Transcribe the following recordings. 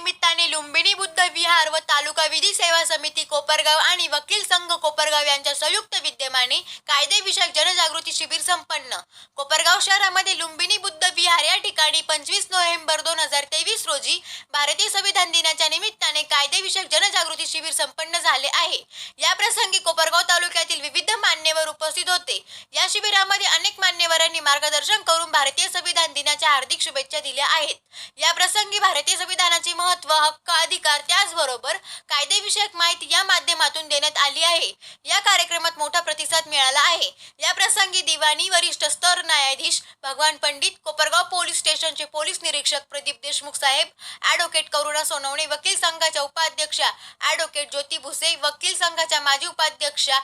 निमित्ताने लुंबिनी बुद्ध विहार व तालुका विधी सेवा समिती कोपरगाव आणि वकील संघ कोपरगाव यांच्या संयुक्त विद्यमाने कायदेविषयक जनजागृती शिबिर संपन्न। कोपरगाव शहरामध्ये लुंबिनी बुद्ध विहार या ठिकाणी 25 नोव्हेंबर 2023 रोजी भारतीय संविधान दिनाच्या निमित्ताने कायदेविषयक जनजागृती शिबिर संपन्न झाले आहे। या प्रसंगी कोपरगाव तालुक्यातील विविध मान्यवर उपस्थित होते। या शिबिरामध्ये अनेक मान्यवरांनी मार्गदर्शन करून भारतीय संविधान दिनाच्या हार्दिक शुभेच्छा दिल्या आहेत। या प्रसंगी भारतीय संविधानाचे महत्त्व, हक्क, अधिकार त्याचबरोबर कायदेविषयक माहिती या माध्यमातून देण्यात आली आहे। या कार्यक्रमात मोठा प्रतिसाद मिळाला आहे। या प्रसंगी दिवाणी वरिष्ठ स्तर न्यायाधीश भगवान पंडित, कोपरगाव पोलीस स्टेशनचे पोलीस निरीक्षक प्रदीप देशमुख साहेब, ॲडव्होकेट करुणा सोनवणे, वकील संघाच्या उपाध्यक्षा ॲडव्होकेट ज्योती भुसे, वकील संघाच्या माजी उपाध्यक्षा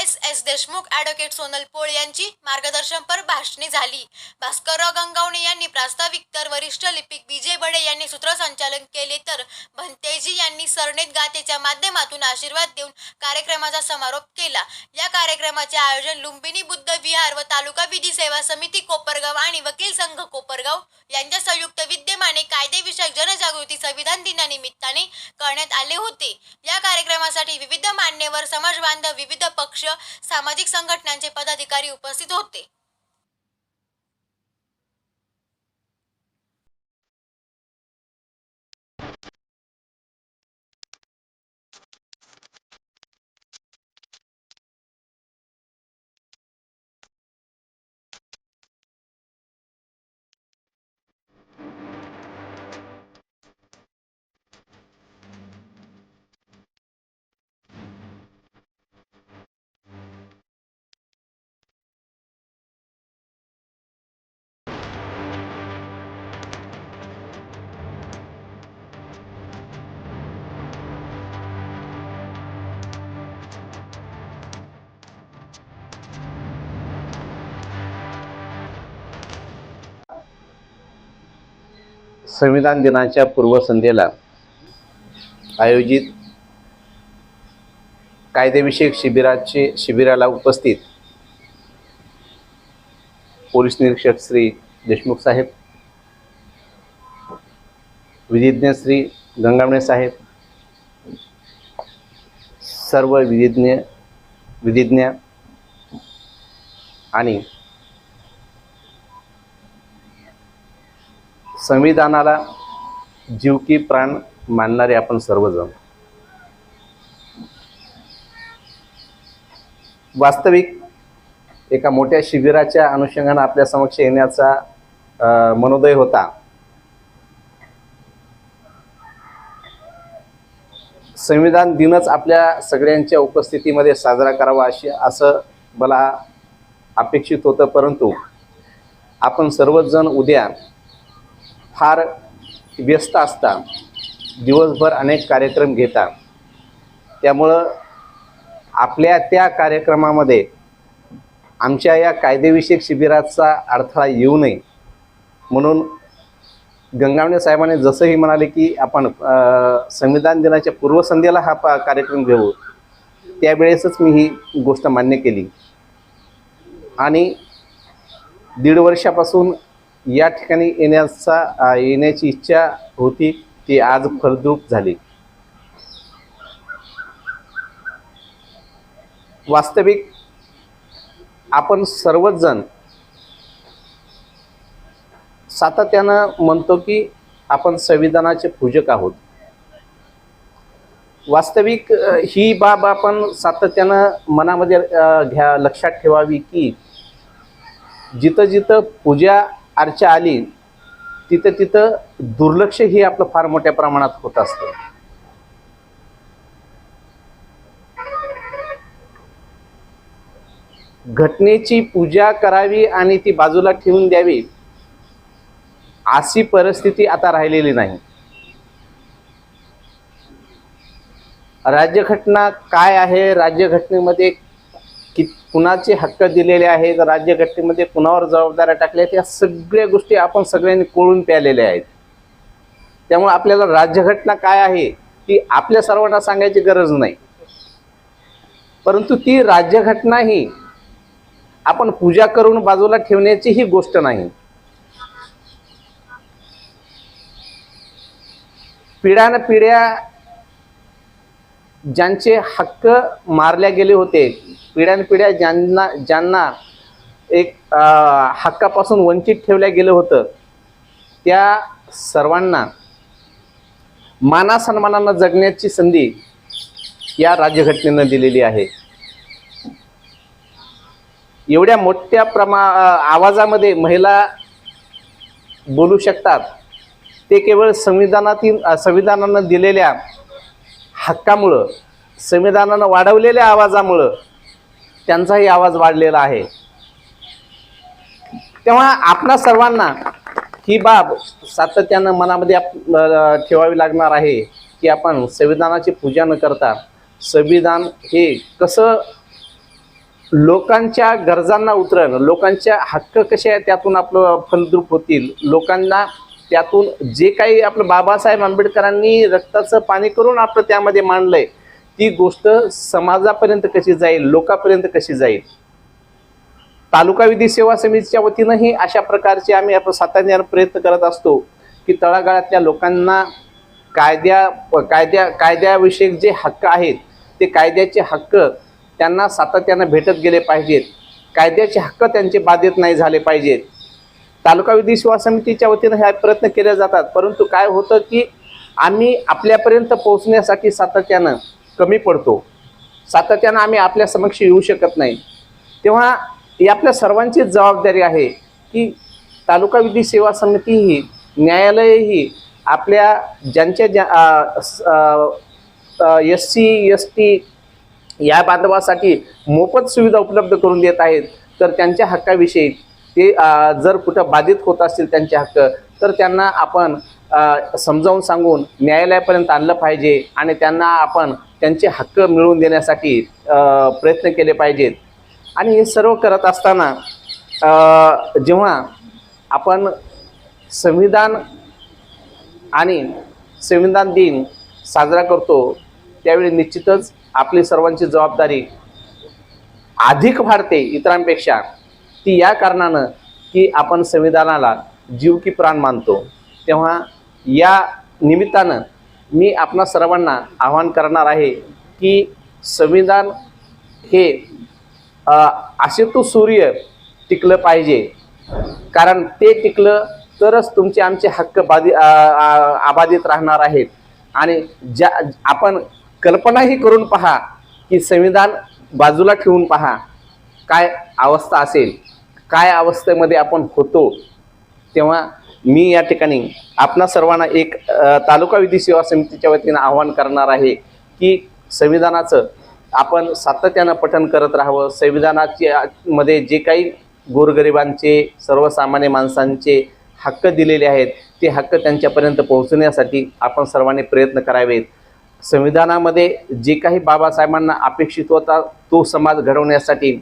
एस देशमुख, ॲडव्होकेट सोनल पोळ यांची मार्गदर्शनपर भाषणे झाली। भास्करराव गंगावणे यांनी प्रास्ताविक तर वरिष्ठ लिपिक बीजे बडे यांनी सूत्रसंचालन केले तर भंतेजी यांनी सरनेत गाथेच्या माध्यमातून आशीर्वाद देऊन कार्यक्रमाचा समारोप केला। या कार्यक्रमाचे आयोजन लुंबिनी बुद्ध विहार व तालुका विधी सेवा समिती कोपरगाव आणि वकील संघ कोपरगाव यांच्या संयुक्त विद्यमाने कायदेविषयक जनजागृती संविधान दिनानिमित्ताने करण्यात आले होते। या कार्यक्रमासाठी विविध मान्यवर, समाज बांधव, विविध पक्ष, सामाजिक संघटनांचे पदाधिकारी उपस्थित होते। संविधान दिनाच्या पूर्वसंध्येला आयोजित कायदेविषयक शिबिराला उपस्थित पोलीस निरीक्षक श्री देशमुख साहेब, विधिज्ञ श्री गंगावणे साहेब, सर्व विधिज्ञ आणि संविधानाला जीव की प्राण मानणारे आपण सर्वजण, वास्तविक एका मोठ्या शिबिराच्या अनुषंगाने आपल्या समक्ष येण्याचा मनोदय होता। संविधान दिनच आपल्या सगळ्यांच्या उपस्थितीमध्ये साजरा करावा असं मला अपेक्षित होतं, परंतु आपण सर्वच जण उद्या फार व्यस्त असता, दिवसभर अनेक कार्यक्रम घेता, त्यामुळं आपल्या त्या कार्यक्रमामध्ये आमच्या या कायदेविषयक शिबिराचा अडथळा येऊ नये म्हणून गंगावणे साहेबांनी जसंही म्हणाले की आपण संविधान दिनाच्या पूर्वसंध्येला हा कार्यक्रम घेऊ, त्यावेळेसच मी ही गोष्ट मान्य केली आणि 1.5 वर्षापासून या ठिकाणी येण्याची इच्छा होती, ती आज फलद्रूप झाली। वास्तविक आपण सर्वच जण सातत्यानं म्हणतो की आपण संविधानाचे पूजक आहोत। वास्तविक ही बाब आपण सातत्यानं मनामध्ये लक्षात ठेवावी की जिथं जिथं पूजा अर्चा आली तिथं तिथं दुर्लक्ष ही आपलं फार मोठ्या प्रमाणात होत असतं। घटनेची पूजा करावी आणि ती बाजूला ठेवून द्यावी अशी परिस्थिती आता राहिलेली नाही। राज्यघटना काय आहे, राज्यघटनेमध्ये कुणाचे हक्क दिलेले आहेत, राज्यघटनेमध्ये कुणावर जबाबदाऱ्या टाकल्या आहेत, या सगळ्या गोष्टी आपण सगळ्यांनी कोळून प्यालेल्या आहेत। त्यामुळे आपल्याला राज्यघटना काय आहे ती आपल्या सर्वांना सांगायची गरज नाही, परंतु ती राज्यघटना ही आपण पूजा करून बाजूला ठेवण्याची ही गोष्ट नाही। पिढ्यानपिढ्या ज्यांचे हक्क मारल्या गेले होते, पिढ्यानपिढ्या ज्यांना एक हक्कापासून वंचित ठेवल्या गेलं होतं, त्या सर्वांना मानासन्मानानं जगण्याची संधी या राज्यघटनेनं दिलेली आहे. एवढ्या मोठ्या आवाजामध्ये महिला बोलू शकतात, ते केवळ संविधानानं दिलेल्या हक्कामुळं, संविधानानं वाढवलेल्या आवाजामुळं त्यांचाही आवाज वाढलेला आहे. तेव्हा आपणा सर्वांना ही बाब सातत्यानं मनामध्ये ठेवावी लागणार आहे की आपण संविधानाची पूजा न करता संविधान हे कसं लोकांच्या गरजांना उतरण, लोकांच्या हक्क कसे त्यातून आपलं फलद्रूप होतील, लोकांना त्यातून जे काही आपलं बाबासाहेब आंबेडकरांनी रक्ताचं पाणी करून आपलं त्यामध्ये मांडलंय, ती गोष्ट समाजापर्यंत कशी जाईल, लोकांपर्यंत कशी जाईल. तालुका विधी सेवा समितीच्या वतीनंही अशा प्रकारचे आम्ही आपण सातत्याने प्रयत्न करत असतो की तळागाळातल्या लोकांना कायद्याविषयक जे हक्क आहेत ते कायद्याचे हक्क त्यांना सातत्यानं भेटत गेले पाहिजेत, कायद्याचे हक्क त्यांचे बाधित नाही झाले पाहिजेत. तालुका विधी सेवा समितीच्या वतीनं हे प्रयत्न केले जातात, परंतु काय होतं की आम्ही आपल्यापर्यंत पोहोचण्यासाठी सातत्यानं कमी पडतो, सातत्यानं आम्ही आपल्या समक्ष येऊ शकत नाही. तेव्हा ही आपल्या सर्वांचीच जबाबदारी आहे की तालुका विधी सेवा समिती ही, न्यायालयही आपल्या SC ST या बांधवासाठी मोफत सुविधा उपलब्ध करून देत आहेत, तर त्यांच्या हक्काविषयी ते जर कुठं बाधित होत असतील त्यांचे हक्क, तर त्यांना आपण समजावून सांगून न्यायालयापर्यंत आणलं पाहिजे आणि त्यांना आपण त्यांचे हक्क मिळवून देण्यासाठी प्रयत्न केले पाहिजेत. आणि हे सर्व करत असताना जेव्हा आपण संविधान आणि संविधान दिन साजरा करतो, त्यावेळी निश्चितच आपली सर्वांची जबाबदारी अधिक वाढते इतरांपेक्षा. ती या कारणानं की आपण संविधानाला जीव की प्राण मानतो. तेव्हा या निमित्तानं मी आपणा सर्वांना आवाहन करणार आहे की संविधान हे असे तो सूर्य टिकलं पाहिजे, कारण ते टिकलं तरच तुमचे आमचे हक्क अबाधित राहणार आहेत. आणि आपण कल्पनाही करून पहा की संविधान बाजूला ठेवून पहा काय अवस्था असेल, काय अवस्थेमध्ये आपण होतो. तेव्हा मी या ठिकाणी आपणा सर्वांना एक तालुका विधी सेवा समितीच्या वतीनं आवाहन करणार आहे की संविधानाचं आपण सातत्यानं पठण करत राहावं. मध्ये जे काही गोरगरिबांचे, सर्वसामान्य माणसांचे हक्क दिलेले आहेत, ते हक्क त्यांच्यापर्यंत पोहोचण्यासाठी आपण सर्वांनी प्रयत्न करावेत. संविधानामध्ये जे काही बाबासाहेबांना अपेक्षित होता तो समाज घडवण्यासाठी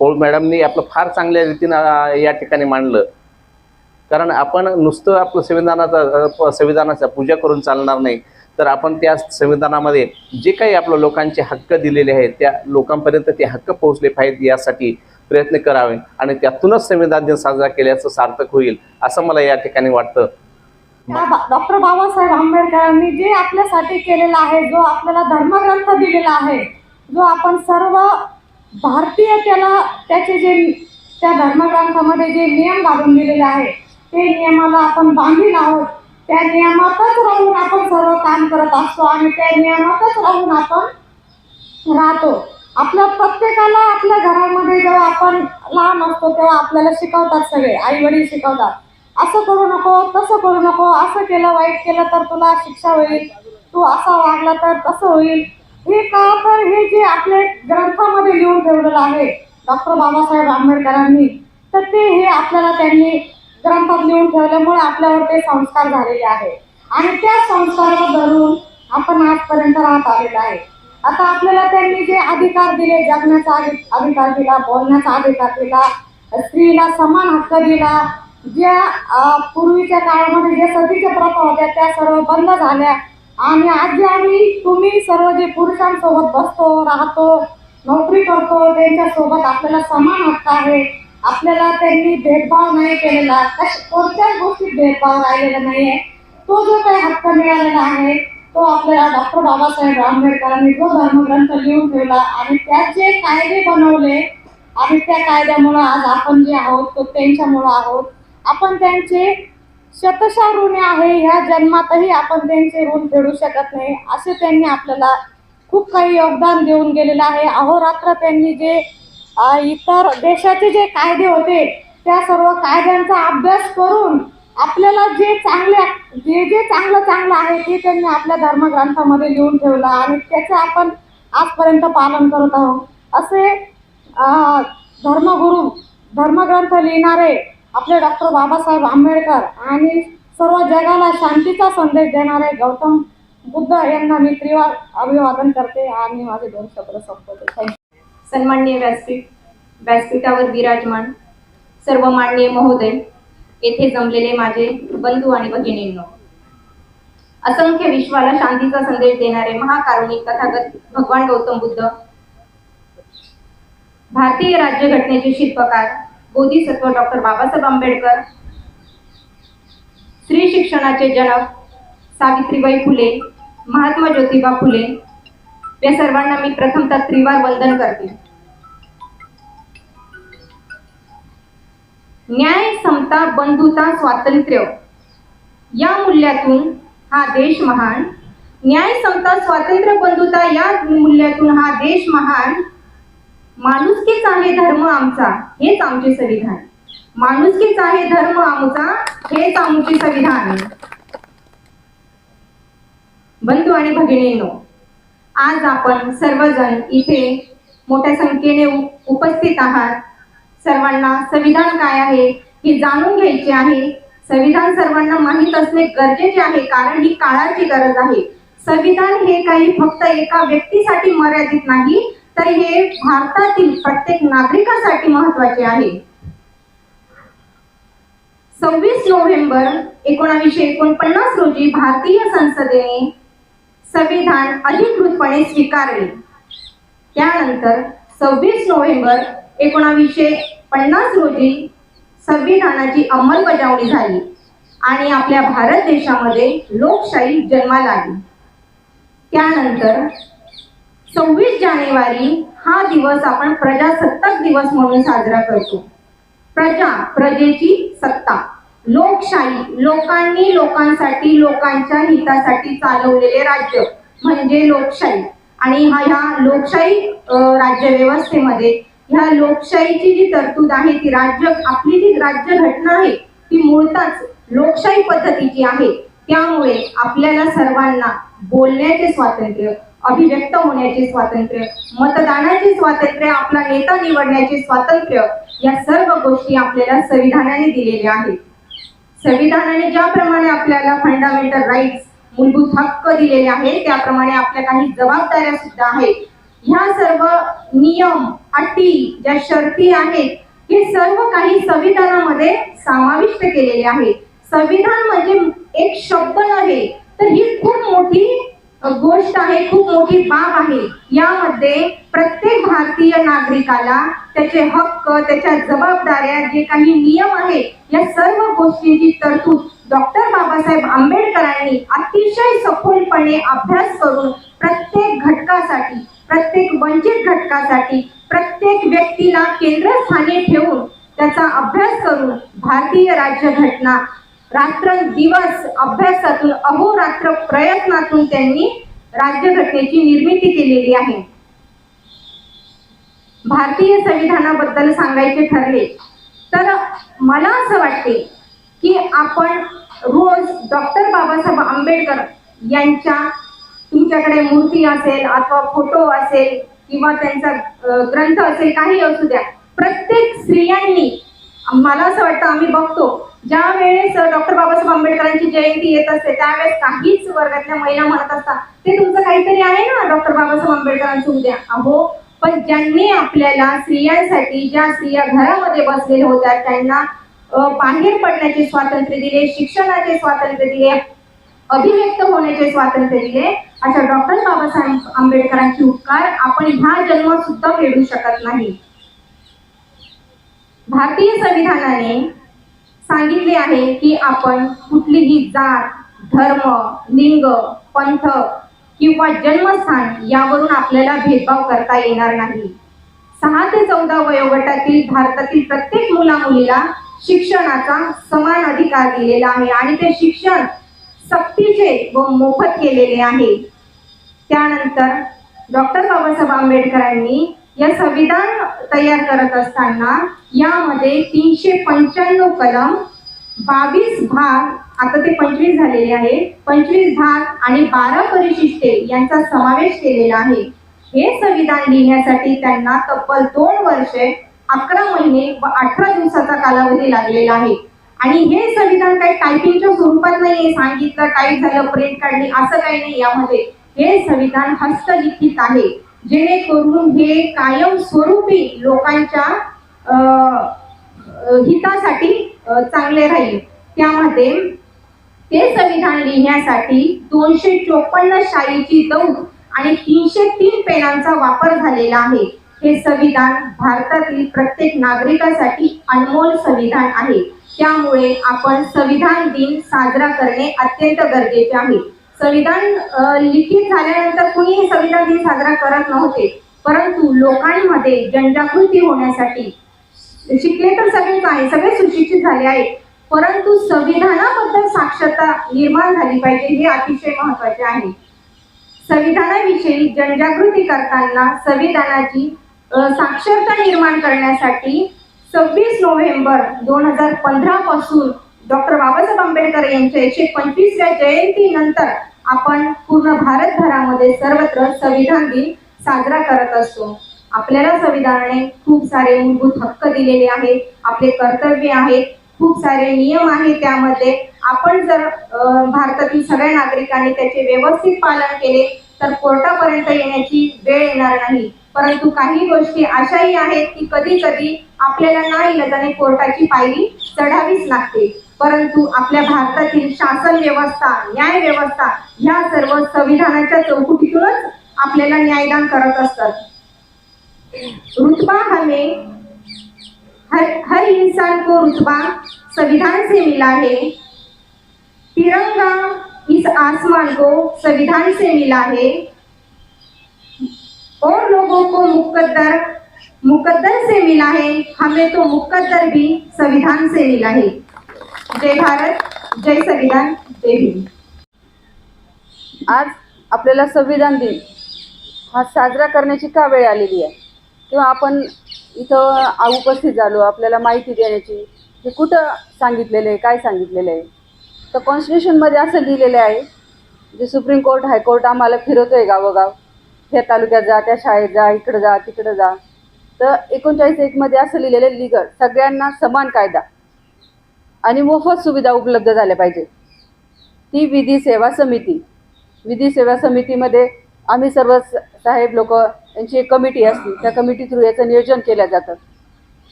पौळ मॅडमनी आपलं फार चांगल्या रीतीनं या ठिकाणी मांडलं. कारण आपण नुसतं आपलं संविधानाचा पूजा करून चालणार नाही, तर आपण त्या संविधानामध्ये जे काही आपलं लोकांचे हक्क दिलेले आहेत त्या लोकांपर्यंत ते हक्क पोहोचले पाहिजेत, यासाठी प्रयत्न करावे आणि त्यातूनच संविधान दिन साजरा केल्याचं सार्थक होईल असं मला या ठिकाणी वाटतं. डॉक्टर बाबासाहेब आंबेडकरांनी जे आपल्यासाठी केलेलं आहे, जो आपल्याला धर्मग्रंथ दिलेला आहे, जो आपण सर्व भारतीय त्या धर्मग्रंथामध्ये जे नियम घालून दिलेले आहे, ते नियमाला आपण बांधील आहोत. त्या नियमातच राहून आपण सर्व काम करत असतो आणि त्या नियमातच राहून आपण राहतो. आपल्या प्रत्येकाला आपल्या घरामध्ये जेव्हा आपण लहान असतो तेव्हा आपल्याला शिकवतात, सगळे आई वडील शिकवतात, असं करू नको, तसं करू नको, असं केलं, वाईट केलं तर तुला शिक्षा होईल, तू असा वागला तर तसं होईल. हे का तर हे जे आपल्या ग्रंथामध्ये लिहून ठेवलेलं आहे डॉक्टर बाबासाहेब आंबेडकरांनी, तर ते हे आपल्याला त्यांनी ग्रंथात लिहून ठेवल्यामुळे आपल्यावर ते संस्कार झालेले आहे आणि त्या संस्काराला धरून आपण आजपर्यंत राहत आलेलो आहे. आता आपल्याला त्यांनी जे अधिकार दिले, जगण्याचा अधिकार दिला, बोलण्याचा अधिकार दिला, स्त्रीला समान हक्क दिला, ज्या पूर्वीच्या काळामध्ये जे सतीच्या प्रथा होत्या त्या सर्व बंद झाल्या आणि आज जे तुम्ही सर्व जे पुरुषांसोबत बसतो, राहतो, नोकरी करतो, त्यांच्यासोबत आपल्याला समान हक्क आहे. आपल्याला त्यांनी भेदभाव नाही केलेला, कोणत्याच गोष्टीत भेदभाव राहिलेला नाहीये. तो जो काही हक्क मिळालेला आहे तो आपल्याला डॉक्टर बाबासाहेब आंबेडकरांनी जो धर्मग्रंथ लिहून ठेवला आणि त्यात जे कायदे बनवले आणि त्या कायद्यामुळे आज आपण जे आहोत तो त्यांच्यामुळे आहोत. आपण त्यांचे शतशः ऋणी आहे, ह्या जन्मातही आपण त्यांचे ऋण फेडू शकत नाही. असे त्यांनी आपल्याला खूप काही योगदान देऊन गेलेलं आहे. अहोरात्र त्यांनी जे इतर देशाचे जे कायदे होते त्या सर्व कायद्यांचा अभ्यास करून आपल्याला जे चांगलं आहे ते त्यांनी आपल्या धर्मग्रंथामध्ये लिहून ठेवलं आणि त्याचं आपण आजपर्यंत पालन करत आहोत. असे धर्मग्रंथ लिहिणारे आपले डॉक्टर बाबासाहेब आंबेडकर आणि सर्व जगाला शांतीचा संदेश देणारे गौतम बुद्ध यांना मी त्रिवार अभिवादन करते आणि माझे 2 शब्द संपवते. थँक्यू. सन्माननीय व्यासपीठावर विराजमान सर्व माननीय महोदय, येथे जमलेले माझे बंधू आणि भगिनींनो, असंख्य विश्वाला शांतीचा संदेश देणारे महाकारुणिक तथागत भगवान गौतम बुद्ध, भारतीय राज्यघटनेचे शिल्पकार बोधिसत्व डॉक्टर बाबासाहेब आंबेडकर, स्त्री शिक्षणाचे जनक सावित्रीबाई फुले, महात्मा ज्योतिबा फुले, या सर्वांना मी प्रथमतः त्रिवार वंदन करते. न्याय, समता, बंधुता, स्वातंत्र्य या मूल्यातून हा देश महान. न्याय, समता, स्वातंत्र्य, बंधुता या मूल्यातून हा देश महान. माणुसकीच आहे धर्म आमचा, हेच आमचे संविधान. माणुसकीच आहे धर्म आमचा, हेच आमचे संविधान. बंधू आणि भगिनींनो, आज आपण सर्वजण इथे मोठ्या संख्येने उपस्थित आहात. सर्वांना संविधान काय आहे हे जाणून घ्यायचे आहे. संविधान सर्वांना माहीत असणे गरजेचे आहे, कारण ही काळाची गरज आहे. संविधान हे काही फक्त एका व्यक्तीसाठी मर्यादित नाही, तर हे भारतातील प्रत्येक नागरिकासाठी महत्त्वाचे आहे. 26 नोव्हेंबर 1949 रोजी भारतीय संसदेने संविधान अधिकृतपणे स्वीकारले. त्यानंतर 26 नोव्हेंबर 1950 रोजी संविधानाची अंमलबजावणी झाली आणि आपल्या भारत देशामध्ये लोकशाही जन्माला आली. त्यानंतर 26 जानेवारी हा दिवस आपण प्रजासत्ताक दिवस म्हणून साजरा करतो. प्रजा, प्रजेची सत्ता, लोकशाही, लोकांनी लोकांसाठी लोकांच्या हितासाठी चालवलेले राज्य म्हणजे लोकशाही. आणि ह्या लोकशाही राज्यव्यवस्थेमध्ये ह्या लोकशाहीची जी तरतूद आहे ती आपली जी राज्यघटना आहे ती मूळतःच लोकशाही पद्धतीची आहे. त्यामुळे आपल्याला सर्वांना बोलण्याचे स्वातंत्र्य, अभिव्यक्त होण्याचे स्वातंत्र्य, मतदानाचे स्वातंत्र्य, आपला नेता निवडण्याचे स्वातंत्र्य, या सर्व गोष्टी आपल्याला संविधानाने दिलेल्या आहेत. संविधानाने ज्याप्रमाणे आपल्याला फंडामेंटल राईट्स, मूलभूत हक्क दिलेले आहेत, त्याप्रमाणे आपल्या काही जबाबदाऱ्या सुद्धा आहेत. ह्या सर्व नियम, अटी, ज्या शर्ती आहेत, हे सर्व काही संविधानामध्ये समाविष्ट केलेले आहे. संविधान म्हणजे एक शब्द नव्हे, तर ही खूप मोठी गोष्ट आहे, खूप मोठी बाब आहे. यामध्ये प्रत्येक भारतीय नागरिकाला त्याचे हक्क, त्याच्या जबाबदाऱ्या, जे काही नियम आहे, या सर्व गोष्टींची तरतूद डॉक्टर बाबासाहेब आंबेडकरांनी अतिशय सखोलपणे अभ्यास करून प्रत्येक घटकासाठी, प्रत्येक वंचित घटकासाठी, प्रत्येक व्यक्तीला केंद्रस्थानी ठेवून त्याचा अभ्यास करून भारतीय राज्यघटना रात्रंदिवस अभ्यासातून, अहोरात्र प्रयत्नातून त्यांनी राज्यघटनेची निर्मिती केलेली आहे. भारतीय संविधानाबद्दल सांगायचे ठरले तर मला असं वाटते की आपण रोज डॉक्टर बाबासाहेब आंबेडकर यांच्या, तुमच्याकडे मूर्ती असेल अथवा फोटो असेल किंवा त्यांचा ग्रंथ असेल, काही असू द्या, प्रत्येक स्त्रियांनी, मला असं वाटतं आम्ही बघतो ज्या वेळेस डॉक्टर बाबासाहेब आंबेडकरांची जयंती येत असते त्यावेळेस काहीच वर्गातल्या महिला म्हणत असतात ते तुमचं काहीतरी आहे ना डॉक्टर बाबासाहेब आंबेडकरांचं उद्या. अहो, पण ज्यांनी आपल्याला स्त्रियांसाठी, ज्या स्त्रिया घरामध्ये बसलेल्या होत्या त्यांना बाहेर पडण्याचे स्वातंत्र्य दिले, शिक्षणाचे स्वातंत्र्य दिले, अभिव्यक्त होण्याचे स्वातंत्र्य दिले, अशा डॉक्टर बाबासाहेब आंबेडकरांचे उपकार आपण ह्या जन्मात सुद्धा फेडू शकत नाही. भारतीय संविधानाने सांगितले आहे की आपण कुठलीही जात, धर्म, लिंग, पंथ किंवा जन्मस्थान यावरून आपल्याला भेदभाव करता येणार नाही. 6 ते 14 वयोगटातील भारतातील प्रत्येक मुलामुलीला शिक्षणाचा समान अधिकार दिलेला आहे आणि ते शिक्षण सक्तीचे व मोफत केलेले आहे. त्यानंतर डॉक्टर बाबासाहेब आंबेडकरांनी या संविधान तयार करत असताना यामध्ये 395 कलम, 22 भाग, आता ते 25 झालेले आहे, 25 भाग आणि 12 परिशिष्टे यांचा समावेश केलेला आहे. हे संविधान लिहिण्यासाठी त्यांना तब्बल 2 वर्षे 11 महिने व 18 दिवसाचा कालावधी लागलेला आहे. आणि हे संविधान काही टायपिंगच्या स्वरूपात नाहीये, सांगितलं टाईप झालं प्रिंट काढली असं काही नाही. यामध्ये हे संविधान हस्तलिखित आहे, जेणेकरून हे कायम स्वरूपी लोकांच्या हितासाठी चांगले राहील. त्यामध्ये ते संविधान लिहिण्यासाठी 254 शाईची दौड आणि 303 पेनांचा वापर झालेला आहे. हे संविधान भारतातील प्रत्येक नागरिकासाठी अनमोल संविधान आहे. त्यामुळे आपण संविधान दिन साजरा करणे अत्यंत गरजेचे आहे. संविधान लिखित झाल्यानंतर कुणी हे संविधान दिन साजरा करत नव्हते, परंतु लोकांमध्ये जनजागृती होण्यासाठी, शिकले तर सगळेच आहे, सगळे सुशिक्षित झाले आहेत, परंतु संविधानाबद्दल साक्षरता निर्माण झाली पाहिजे, हे अतिशय महत्त्वाचे आहे. संविधानाविषयी जनजागृती करताना संविधानाची साक्षरता निर्माण करण्यासाठी 26 नोव्हेंबर 2015 पासून डॉक्टर बाबासाहेब आंबेडकर यांच्या 125व्या जयंतीनंतर आपण पूर्ण भारतभरामध्ये सर्वत्र संविधान दिन साजरा करत असतो. आपल्याला संविधानाने खूप सारे मूलभूत हक्क दिलेले आहेत, आपले कर्तव्य आहेत, खूप सारे नियम आहेत. त्यामध्ये आपण जर भारतातील सगळ्या नागरिकांनी त्याचे व्यवस्थित पालन केले तर कोर्टापर्यंत येण्याची वेळ येणार नाही. परंतु काही गोष्टी अशाही आहेत की कधी कधी आपल्याला नाईलाजाने कोर्टाची पायरी चढावीच लागते. परंतु आपल्या भारतातील शासन व्यवस्था, न्याय व्यवस्था ह्या सर्व संविधानाच्या चौकटीतूनच आपल्याला न्यायदान करत असतात. रुतबा हमें हर इंसान को रुतबा संविधान से मिला है. तिरंगा इस आसमान को संविधान से मिला है और लोगों को मुकद्दर से मिला है. हमें तो मुकद्दर भी संविधान से मिला है. जय भारत, जय संविधान, जय हिंद. आज आपल्याला संविधान दिन हा साजरा करण्याची का वेळ आलेली आहे किंवा आपण इथं उपस्थित झालो, आपल्याला माहिती देण्याची, हे कुठं सांगितलेलं आहे, काय सांगितलेलं आहे. तर कॉन्स्टिट्यूशनमध्ये असं लिहिलेलं आहे, जे सुप्रीम कोर्ट हायकोर्ट आम्हाला फिरवतो आहे गावोगाव, ह्या तालुक्यात जा, त्या शाळेत जा, इकडं जा, तिकडं जा. तर 39(1) असं लिहिलेलं आहे, लीगल सगळ्यांना समान कायदा आणि मोफत सुविधा उपलब्ध झाल्या पाहिजे. ती विधी सेवा समितीमध्ये आम्ही सर्व साहेब लोक यांची एक कमिटी असते, त्या कमिटी थ्रू याचं नियोजन केलं जातं.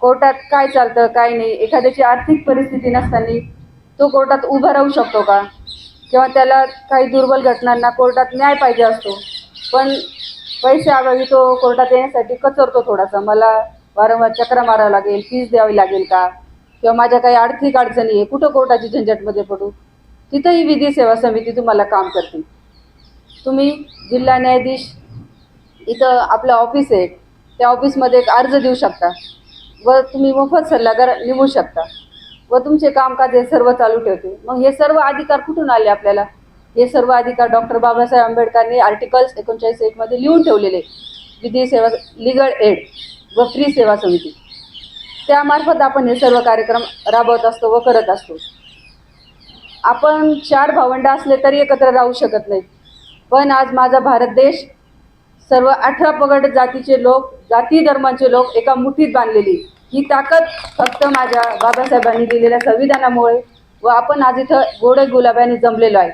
कोर्टात काय चालतं काय नाही, एखाद्याची आर्थिक परिस्थिती नसताना तो कोर्टात उभा राहू शकतो का, किंवा त्याला काही दुर्बल घटनांना कोर्टात न्याय पाहिजे असतो, पण पैसे अभावी तो कोर्टात येण्यासाठी कचरतो थोडासा. मला वारंवार चक्रा मारावं लागेल, फीस द्यावी लागेल का, किंवा माझ्या काही आर्थिक अडचणी आहे, कुठं कोर्टाची झंझटमध्ये पडू. तिथंही विधी सेवा समिती तुम्हाला काम करते. तुम्ही जिल्हा न्यायाधीश इथं आपलं ऑफिस आहे, त्या ऑफिसमध्ये एक अर्ज देऊ शकता व तुम्ही मोफत सल्लागार नेमू शकता व तुमचे कामकाज हे सर्व चालू ठेवते. मग हे सर्व अधिकार कुठून आले आपल्याला? हे सर्व अधिकार डॉक्टर बाबासाहेब आंबेडकरांनी आर्टिकल्स 39(1) लिहून ठेवलेले. विधी सेवा, लीगल एड व फ्री सेवा समिती, त्यामार्फत आपण हे सर्व कार्यक्रम राबवत असतो व करत असतो. आपण 4 भावंड असले तरी एकत्र राहू शकत नाही, पण आज माझा भारत देश सर्व 18 पगड जातीचे लोक, जाती धर्माचे लोक एका मुठीत बांधलेली, ही ताकद फक्त माझ्या बाबासाहेबांनी दिलेल्या संविधानामुळे व आपण आज इथं गोडे गुलाब्याने जमलेलो आहे.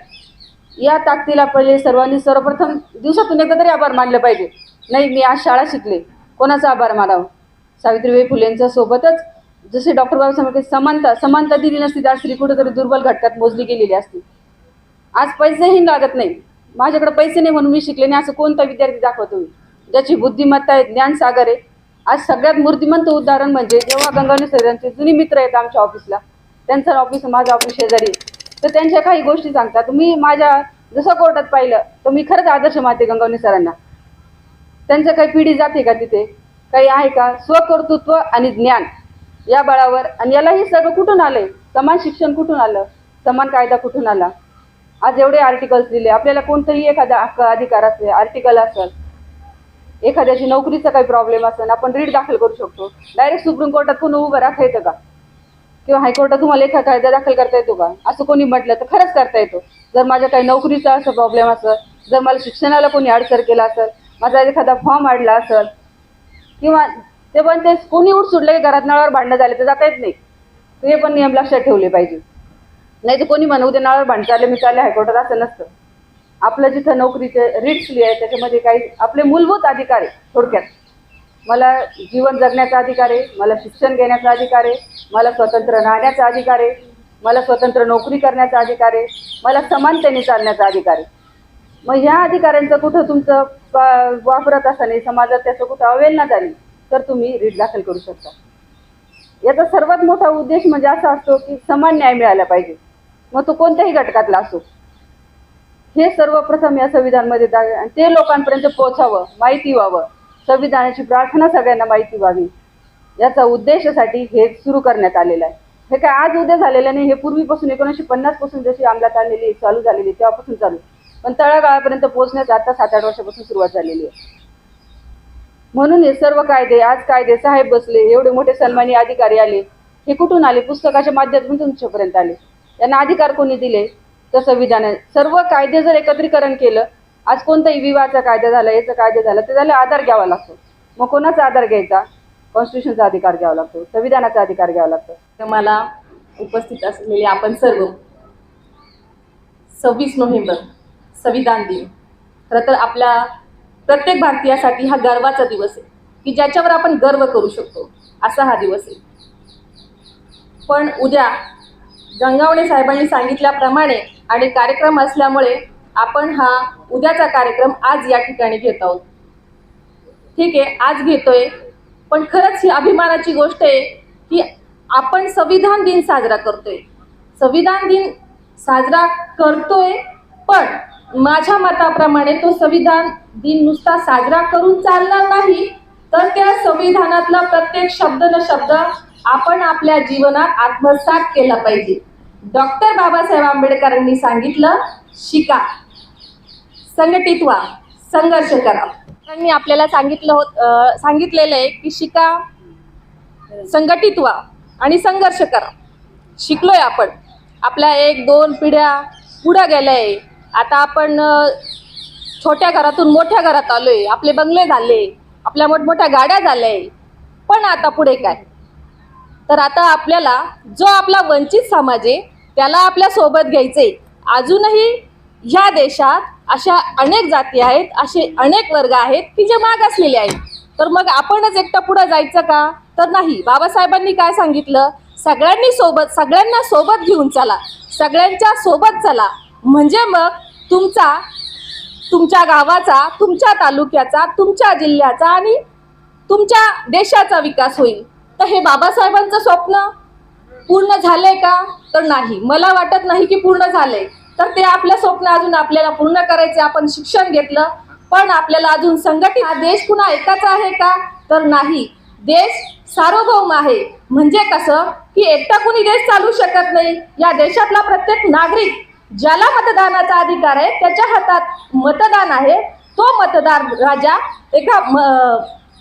या ताकदीला पहिले सर्वप्रथम दिवसातून एकदा तरी आभार मानले पाहिजे. नाही मी आज शाळा शिकले, कोणाचा आभार मानावं? सावित्रीबाई फुलेंच्या सोबतच जसे डॉक्टर बाबासाहेब समानता दिली नसती तर स्त्री कुठेतरी दुर्बल घटकात मोजली गेलेली असती. आज पैसेही लागत नाही, माझ्याकडे पैसे नाही म्हणून मी शिकले नाही असं कोणता विद्यार्थी दाखवतो मी, ज्याची बुद्धिमत्ता आहे, ज्ञानसागर आहे. आज सगळ्यात मूर्तिमंत उदाहरण म्हणजे जेव्हा गंगावणे सरांचे जुनी मित्र आहेत आमच्या ऑफिसला, त्यांचं ऑफिस माझं ऑफिस शेजारी, तर त्यांच्या काही गोष्टी सांगतात. मी माझ्या जसं कोर्टात पाहिलं तर मी खरंच आदर्श मानते गंगावणे सरांना. त्यांचं काही पिढी जाते का तिथे? काही आहे का? स्वकर्तृत्व आणि ज्ञान या बळावर. आणि याला हे सगळं कुठून आलंय? समान शिक्षण कुठून आलं? समान कायदा कुठून आला? आज एवढे आर्टिकल्स दिले. आपल्याला कोणतंही एखादा हक्क अधिकार असेल, आर्टिकल असेल, एखाद्याची नोकरीचा काही प्रॉब्लेम असेल, आपण रीट दाखल करू शकतो. डायरेक्ट सुप्रीम कोर्टात कोणी उभं राहता येतं का? किंवा हायकोर्टात तुम्हाला एखादा कायदा दाखल करता येतो का? असं कोणी म्हटलं तर खरंच करता येतो. जर माझ्या काही नोकरीचा असं प्रॉब्लेम असेल, जर मला शिक्षणाला कोणी अडसर केला असेल, माझा एखादा फॉर्म अडला असेल, किंवा ते पण ते कोणी उठ सुटलं की घरात नळावर भांडणं झाले तर जाता येत नाही. हे पण नियम लक्षात ठेवले पाहिजे. नाही तर कोणी म्हणू उद्या नळावर भांडण चालले मी चालले हायकोर्टात, असं नसतं. आपलं जिथं नोकरीचे रिट्स लिहाय त्याच्यामध्ये काही आपले मूलभूत अधिकार आहे. थोडक्यात मला जीवन जगण्याचा अधिकार आहे, मला शिक्षण घेण्याचा अधिकार आहे, मला स्वतंत्र राहण्याचा अधिकार आहे, मला स्वतंत्र नोकरी करण्याचा अधिकार आहे, मला समानतेने चालण्याचा अधिकार आहे. मग ह्या अधिकाऱ्यांचं कुठं तुमचं वापरत असताना समाजात त्याचं कुठं अवहेलना झाली तर तुम्ही रीट दाखल करू शकता. याचा सर्वात मोठा उद्देश म्हणजे असा असतो की समान न्याय मिळाला पाहिजे, मग तो कोणत्याही घटकातला असो. हे सर्वप्रथम या संविधानमध्ये ते लोकांपर्यंत पोहोचावं, माहिती व्हावं. संविधानाची प्रार्थना सगळ्यांना माहिती व्हावी याचा उद्देशासाठी हे सुरू करण्यात आलेलं आहे. हे काय आज उद्या झालेलं नाही. हे पूर्वीपासून 1950 पासून जशी अंमलात आलेली चालू झालेली तेव्हापासून चालू, पण तळागाळापर्यंत पोहोचण्यास आता 7-8 वर्षापासून सुरुवात झालेली आहे. म्हणून हे सर्व कायदे, आज कायदे साहेब बसले, एवढे मोठे सन्मानी अधिकारी आले, हे कुठून आले? पुस्तकाच्या माध्यमातून तुमच्यापर्यंत आले. त्यांना अधिकार कोणी दिले? तर संविधान. सर्व कायदे जर एकत्रीकरण केलं, आज कोणताही विवाहाचा कायदा झाला, याचा कायदा झाला, तर त्याला आधार घ्यावा लागतो. मग कोणाचा आधार घ्यायचा? कॉन्स्टिट्यूशनचा अधिकार घ्यावा लागतो, संविधानाचा अधिकार घ्यावा लागतो. मला उपस्थित असलेले आपण सर्व 26 नोव्हेंबर संविधान दिन खरं तर आपल्या प्रत्येक भारतीयासाठी हा गर्वाचा दिवस आहे की ज्याच्यावर आपण गर्व करू शकतो असा हा दिवस आहे. पण उद्या गंगावणे साहेबांनी सांगितल्याप्रमाणे आणि कार्यक्रम असल्यामुळे आपण हा उद्याचा कार्यक्रम आज या ठिकाणी घेत आहोत. ठीक आहे, आज घेतोय, पण खरंच ही अभिमानाची गोष्ट आहे की आपण संविधान दिन साजरा करतोय. संविधान दिन साजरा करतोय, पण माझ्या मताप्रमाणे तो संविधान दिन नुसता साजरा करून चालणार नाही, तर त्या संविधानातला प्रत्येक शब्द न शब्द आपण आपल्या जीवनात आत्मसात केला पाहिजे. डॉक्टर बाबासाहेब आंबेडकरांनी सांगितलं, शिका, संघटित व्हा, संघर्ष करा. त्यांनी आपल्याला सांगितलेलं आहे की शिका, संघटित व्हा आणि संघर्ष करा. शिकलोय आपण, आपल्या 1-2 पिढ्या पुढे गेल्याय. आता आपण छोट्या घरातून मोठ्या घरात आलोय, आपले बंगले झाले, आपल्या मोठमोठ्या गाड्या झाल्या. पण आता पुढे काय? तर आता आपल्याला जो आपला वंचित समाज आहे त्याला आपल्या सोबत घ्यायचे. अजूनही ह्या देशात अशा अनेक जाती आहेत, असे अनेक वर्ग आहेत की जे मागासलेले आहेत. तर मग आपणच एकटं पुढे जायचं का? तर नाही. बाबासाहेबांनी काय सांगितलं? सगळ्यांना सोबत घेऊन चला, सगळ्यांच्या सोबत चला, म्हणजे मग तुमच्या गावाचा, तुमच्या तालुक्याचा, तुमच्या जिल्ह्याचा आणि तुमच्या देशाचा विकास होईल. तर हे बाबासाहेबांचं स्वप्न पूर्ण झालंय का? तर नाही, मला वाटत नाही की पूर्ण झालंय. तर ते आपलं स्वप्न अजून आपल्याला पूर्ण करायचे. आपण शिक्षण घेतलं, पण आपल्याला अजून संघटित. हा देश पुन्हा एकाचा आहे का? तर नाही. देश सार्वभौम आहे. म्हणजे कसं की एकटा कुणी देश चालू शकत नाही. या देशातला प्रत्येक नागरिक ज्याला मतदानाचा अधिकार आहे त्याच्या हातात मतदान आहे. तो मतदार राजा एका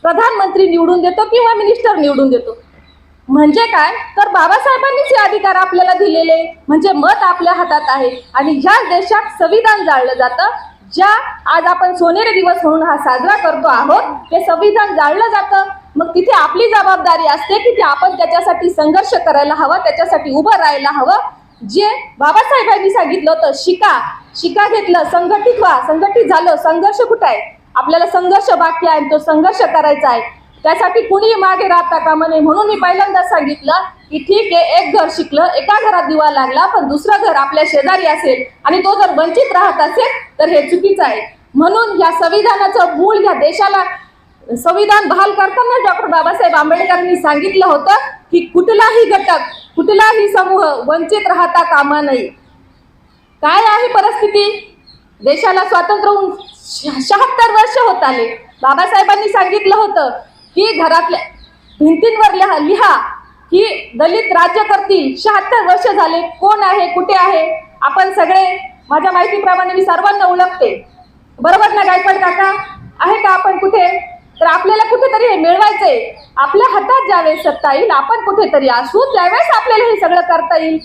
प्रधानमंत्री निवडून देतो किंवा मिनिस्टर निवडून देतो. म्हणजे काय? तर बाबासाहेबांनीच हे अधिकार आपल्याला दिलेले, म्हणजे मत आपल्या हातात आहे. आणि ह्या देशात संविधान जाळलं जातं. ज्या आज आपण सोनेरी दिवस म्हणून हा साजरा करतो आहोत, ते संविधान जाळलं जातं. मग तिथे आपली जबाबदारी असते की आपण त्याच्यासाठी संघर्ष करायला हवा, त्याच्यासाठी उभं राहायला हवं. जे बाबासाहेबांनी सांगितलं होतं, शिका घेतलं, संघटित व्हा, संघटित झालं. संघर्ष कुठं आहे? आपल्याला संघर्ष बाकी आहे, तो संघर्ष करायचा आहे. त्यासाठी कुणीही मागे राहता कामा नये. म्हणून मी पहिल्यांदा सांगितलं की ठीक आहे, एक घर शिकलं, एका घरात दिवा लागला, पण दुसरं घर आपल्या शेजारी असेल आणि तो जर वंचित राहत असेल तर हे चुकीचं आहे. म्हणून या संविधानाचं मूळ, या देशाला संविधान बहाल करताना डॉक्टर बाबासाहेब आंबेडकरांनी सांगितलं होतं की कुठलाही घटक, कुठलाही समूह वंचित राहता कामा नये. काय आहे परिस्थिती? देशाला स्वातंत्र्य होऊन 76 वर्ष होत आले. बाबासाहेबांनी सांगितलं होतं की घरातल्या भिंतींवर लिहा की दलित राज्य करतील. 76 वर्ष झाले. कोण आहे, कुठे आहे? आपण सगळे, माझ्या माहितीप्रमाणे मी सर्वांना ओळखते, बरोबर ना गायकवाड काका? आहे का आपण कुठे? तर आपल्याला कुठेतरी हे मिळवायचंय. आपल्या हातात ज्यावेळेस सत्ता येईल, आपण कुठेतरी असू, त्यावेळेस आपल्याला हे सगळं करता येईल.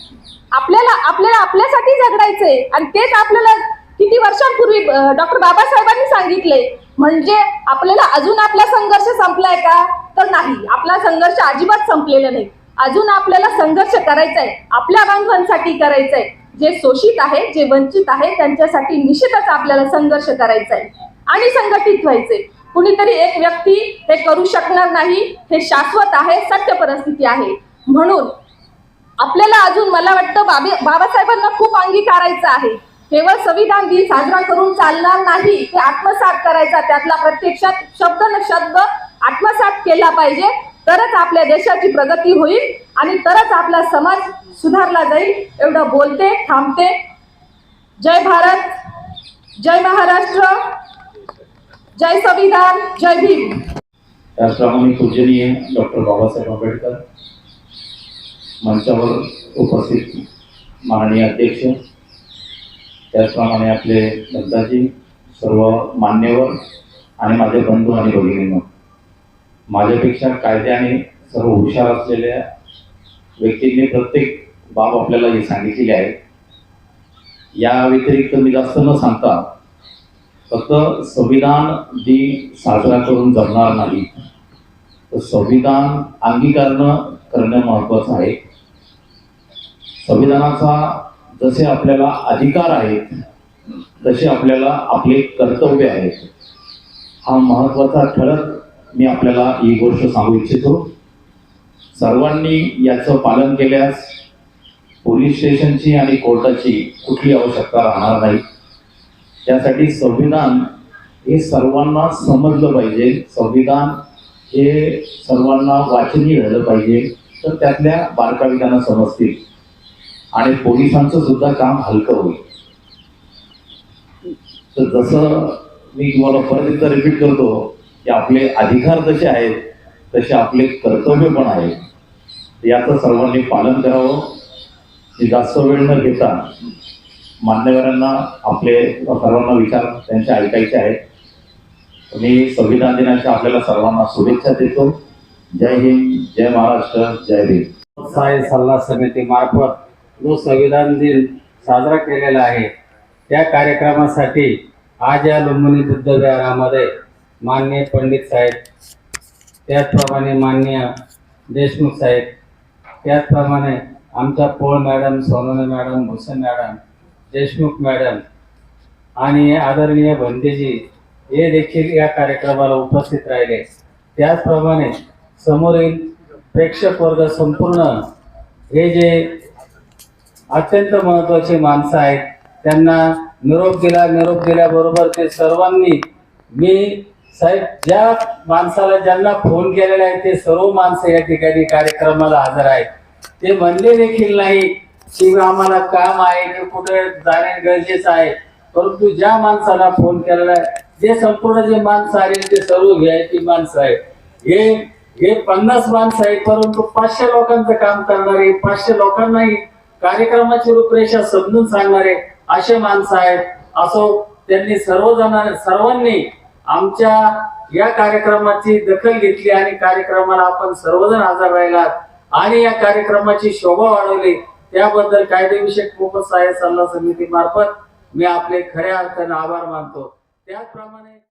आपल्याला आपल्यासाठी झगडायचंय आणि तेच आपल्याला किती वर्षांपूर्वी डॉक्टर बाबासाहेबांनी सांगितले. म्हणजे आपल्याला अजून आपला संघर्ष संपलाय का? तर नाही, आपला संघर्ष अजिबात संपलेला नाही. अजून आपल्याला संघर्ष करायचा आहे, आपल्या बांधवांसाठी करायचा आहे. जे शोषित आहे, जे वंचित आहे, त्यांच्यासाठी निश्चितच आपल्याला संघर्ष करायचा आहे आणि संघटित व्हायचंय. कुणीतरी एक व्यक्ती हे करू शकणार नाही, हे शाश्वत आहे, सत्य परिस्थिती आहे. म्हणून आपल्याला अजून, मला वाटतं, बाबासाहेबांना खूप अंगीकारायचं आहे. केवळ संविधान दिन साजरा करून चालणार नाही, ते आत्मसात करायचा, त्यातला प्रत्यक्षात शब्द न शब्द आत्मसात केला पाहिजे. तरच आपल्या देशाची प्रगती होईल आणि तरच आपला समाज सुधारला जाईल. एवढं बोलते, थांबते. जय भारत, जय महाराष्ट्र, जय संविधान, जय भीम. त्याचप्रमाणे पूजनीय डॉक्टर बाबासाहेब आंबेडकर मंचावर उपस्थित माननीय अध्यक्ष, त्याचप्रमाणे आपले नेताजी, सर्व मान्यवर आणि माझे बंधू आणि भगिनींनो, माझ्यापेक्षा कायद्याने सर्व हुशार असलेल्या व्यक्तींनी प्रत्येक बाब आपल्याला हे सांगितलेली आहे. या व्यतिरिक्त मी जास्त न सांगता फक्त संविधान दिन साजरा करून जमणार नाही, तर संविधान करणं महत्त्वाचं आहे. संविधानाचा जसे आपल्याला अधिकार आहेत तसे आपल्याला आपले कर्तव्य आहेत. हा महत्त्वाचा ठरत मी आपल्याला ही गोष्ट सांगू इच्छितो. सर्वांनी याचं पालन केल्यास पोलीस स्टेशनची आणि कोर्टाची कुठली आवश्यकता राहणार नाही. त्यासाठी संविधान हे सर्वांना समजलं पाहिजे, संविधान हे सर्वांना वाचनीय झालं पाहिजे, तर त्यातल्या बारकावी त्यांना समजतील आणि पोलिसांचं सुद्धा काम हलकं होईल. तर जसं मी तुम्हाला परत एकदा रिपीट करतो की आपले अधिकार जसे आहेत तसे आपले कर्तव्य पण आहेत. याचं सर्वांनी पालन करावं. की जास्त वेळ न घेता मान्यवरांना आपले सर्वांना विचार त्यांचे ऐकायचे आहेत. मी संविधान दिनाच्या आपल्याला सर्वांना शुभेच्छा देतो. जय हिंद, जय महाराष्ट्र, जय भीम. लोकशाही सल्ला समिती मार्फत जो संविधान दिन साजरा केलेला आहे, त्या कार्यक्रमासाठी आज या लुंबिनी बुद्ध विहारामध्ये माननीय पंडित साहेब, त्याचप्रमाणे माननीय देशमुख साहेब, त्याचप्रमाणे आमच्या Pol madam, Sonone madam, Bhushan madam, Deshmukh madam आणि आदरणीय भंतेजी हे देखील या कार्यक्रमाला उपस्थित राहिले. त्याचप्रमाणे समोरील प्रेक्षक वर्ग संपूर्ण हे जे अत्यंत महत्त्वाची माणसं आहेत त्यांना निरोप दिल्याबरोबर ते सर्वांनी, मी साहेब ज्या माणसाला ज्यांना फोन केलेला आहे ते सर्व माणसं या ठिकाणी कार्यक्रमाला हजर आहेत. ते म्हणले देखील नाही की आम्हाला काम आहे की कुठे जाणे गरजेचं आहे, परंतु ज्या माणसाला फोन केलेला आहे, जे संपूर्ण जे माणसं आले ते सर्व VIP माणसं आहेत. हे 50 माणसं आहेत, परंतु 500 लोकांचं काम करणारे, 500 लोकांनाही कार्यक्रमाची रूपरेषा समजून सांगणारे असे माणसं आहेत. असो, त्यांनी सर्वांनी आमच्या या कार्यक्रमाची दखल घेतली आणि कार्यक्रमाला आपण सर्वजण हजर राहिलात आणि या कार्यक्रमाची शोभा वाढवली. त्याबद्दल कायदेविषयक लोकशाही सल्ला समिती मार्फत मी आपले खऱ्या अर्थाने आभार मानतो. त्याचप्रमाणे